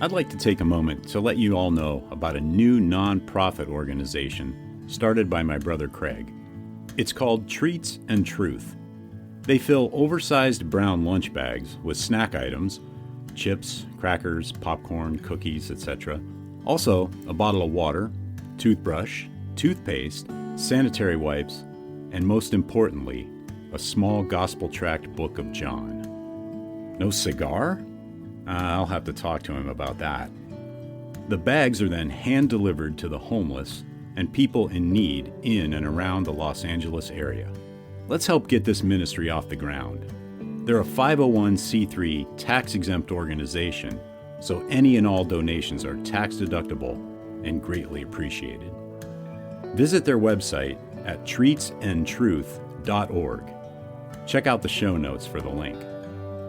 I'd like to take a moment to let you all know about a new non-profit organization started by my brother Craig. It's called Treats and Truth. They fill oversized brown lunch bags with snack items, chips, crackers, popcorn, cookies, etc. Also, a bottle of water, toothbrush, toothpaste, sanitary wipes, and most importantly, a small gospel-tract book of John. No cigar? I'll have to talk to him about that. The bags are then hand-delivered to the homeless and people in need in and around the Los Angeles area. Let's help get this ministry off the ground. They're a 501c3 tax-exempt organization, so any and all donations are tax-deductible and greatly appreciated. Visit their website at treatsandtruth.org. Check out the show notes for the link.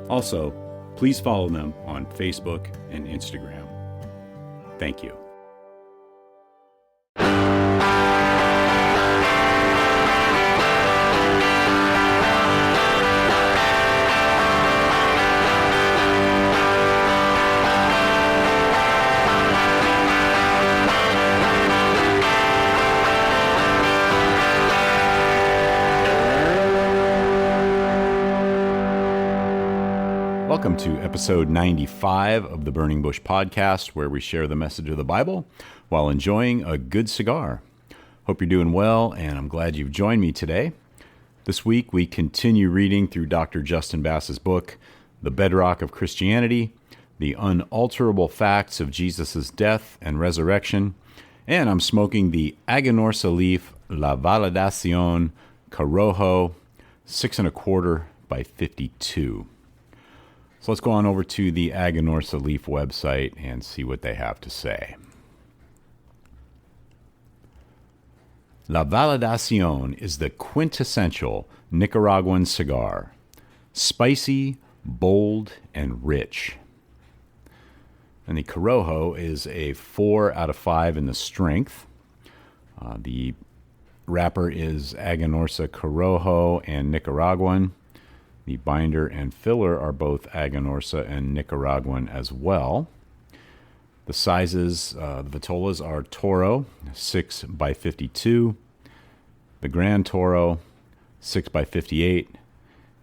Also, please follow them on Facebook and Instagram. Thank you. Welcome to episode 95 of the Burning Bush podcast, where we share the message of the Bible while enjoying a good cigar. Hope you're doing well, and I'm glad you've joined me today. This week, we continue reading through Dr. Justin Bass's book, The Bedrock of Christianity, The Unalterable Facts of Jesus' Death and Resurrection, and I'm smoking the Aganorsa leaf La Validación Corojo 6 1/4 by 52. So let's go on over to the Aganorsa Leaf website and see what they have to say. La Validación is the quintessential Nicaraguan cigar. Spicy, bold, and rich. And the Corojo is a 4 out of 5 in the strength. The wrapper is Aganorsa Corojo and Nicaraguan. The binder and filler are both Aganorsa and Nicaraguan as well. The sizes, the vitolas are Toro, 6 by 52, the Gran Toro, 6 by 58,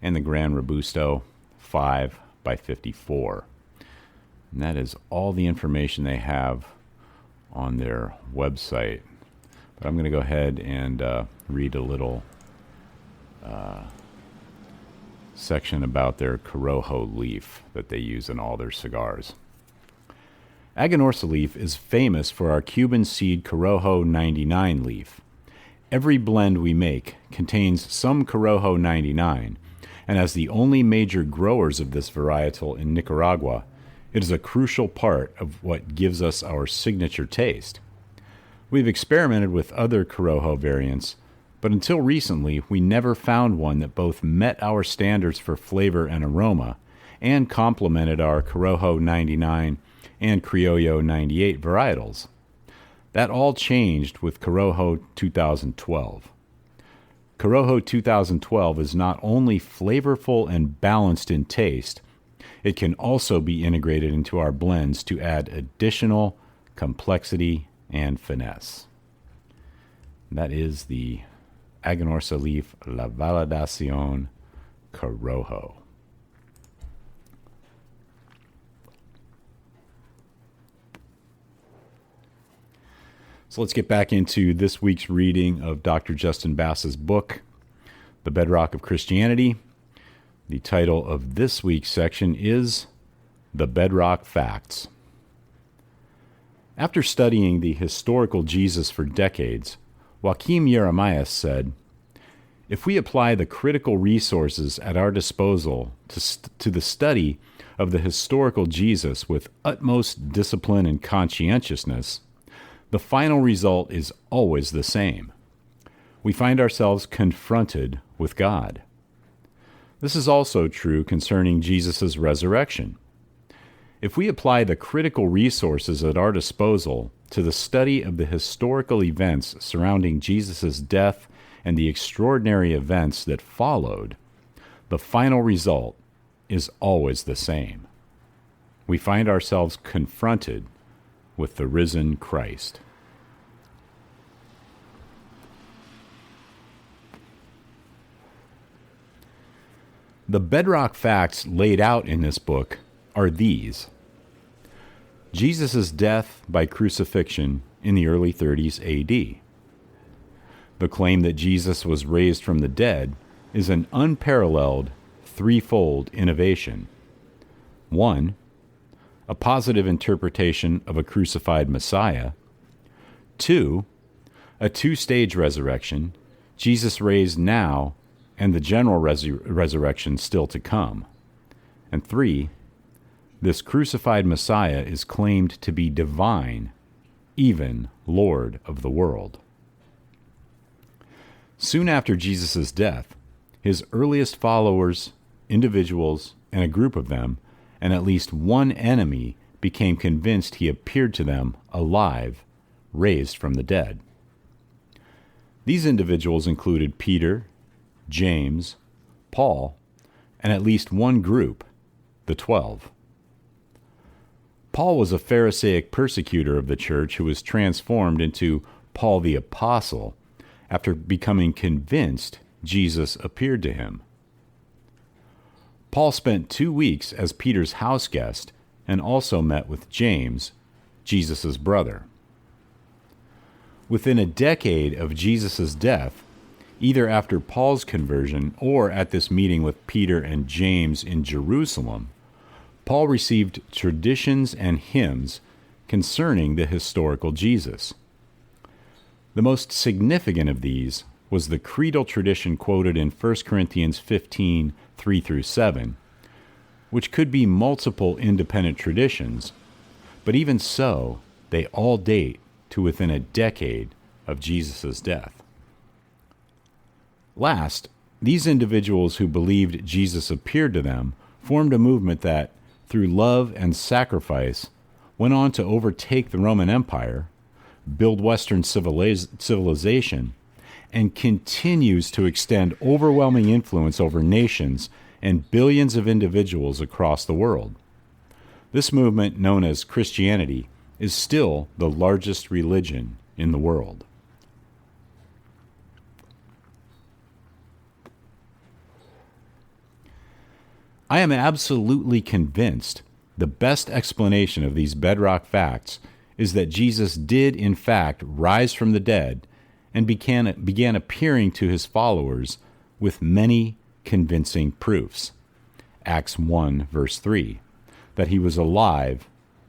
and the Gran Robusto, 5 by 54. And that is all the information they have on their website. But I'm going to go ahead and read a little section about their Corojo leaf that they use in all their cigars. Aganorsa leaf is famous for our Cuban seed Corojo 99 leaf. Every blend we make contains some Corojo 99, and as the only major growers of this varietal in Nicaragua, it is a crucial part of what gives us our signature taste. We've experimented with other Corojo variants, but until recently, we never found one that both met our standards for flavor and aroma and complemented our Corojo 99 and Criollo 98 varietals. That all changed with Corojo 2012. Corojo 2012 is not only flavorful and balanced in taste, it can also be integrated into our blends to add additional complexity and finesse. That is the Aganorsa leaf La Validación Corojo. So let's get back into this week's reading of Dr. Justin Bass's book, The Bedrock of Christianity. The title of this week's section is The Bedrock Facts. After studying the historical Jesus for decades, Joaquim Jeremias said, "If we apply the critical resources at our disposal to the study of the historical Jesus with utmost discipline and conscientiousness, the final result is always the same. We find ourselves confronted with God." This is also true concerning Jesus' resurrection. If we apply the critical resources at our disposal to the study of the historical events surrounding Jesus' death and the extraordinary events that followed, the final result is always the same. we find ourselves confronted with the risen Christ. The bedrock facts laid out in this book are these. Jesus' death by crucifixion in the early 30s AD. The claim that Jesus was raised from the dead is an unparalleled threefold innovation. 1. A positive interpretation of a crucified Messiah. 2. A two-stage resurrection, Jesus raised now and the general resurrection still to come. And 3. This crucified Messiah is claimed to be divine, even Lord of the world. Soon after Jesus' death, his earliest followers, individuals, and a group of them, and at least one enemy, became convinced he appeared to them alive, raised from the dead. These individuals included Peter, James, Paul, and at least one group, the 12. Paul was a Pharisaic persecutor of the church who was transformed into Paul the Apostle after becoming convinced Jesus appeared to him. Paul spent 2 weeks as Peter's house guest and also met with James, Jesus' brother. Within a decade of Jesus' death, either after Paul's conversion or at this meeting with Peter and James in Jerusalem, Paul received traditions and hymns concerning the historical Jesus. The most significant of these was the creedal tradition quoted in 1 Corinthians 15, 3-7, which could be multiple independent traditions, but even so, they all date to within a decade of Jesus' death. Last, these individuals who believed Jesus appeared to them formed a movement that, through love and sacrifice, went on to overtake the Roman Empire, build Western civilization, and continues to extend overwhelming influence over nations and billions of individuals across the world. This movement, known as Christianity, is still the largest religion in the world. I am absolutely convinced the best explanation of these bedrock facts is that Jesus did in fact rise from the dead and began appearing to his followers with many convincing proofs. Acts 1, verse 3, that he was alive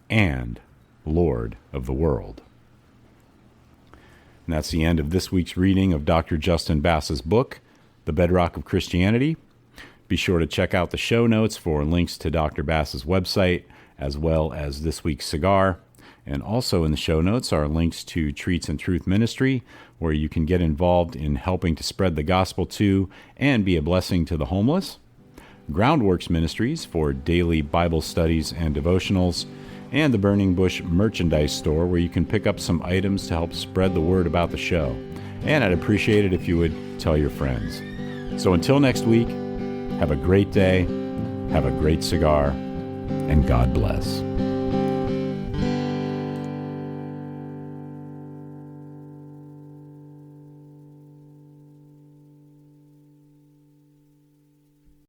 and Lord of the world. And that's the end of this week's reading of Dr. Justin Bass's book, The Bedrock of Christianity. Be sure to check out the show notes for links to Dr. Bass's website, as well as this week's cigar. And also in the show notes are links to Treats and Truth Ministry, where you can get involved in helping to spread the gospel to and be a blessing to the homeless. Groundworks Ministries for daily Bible studies and devotionals, and the Burning Bush merchandise store, where you can pick up some items to help spread the word about the show. And I'd appreciate it if you would tell your friends. So until next week, have a great day, have a great cigar, and God bless.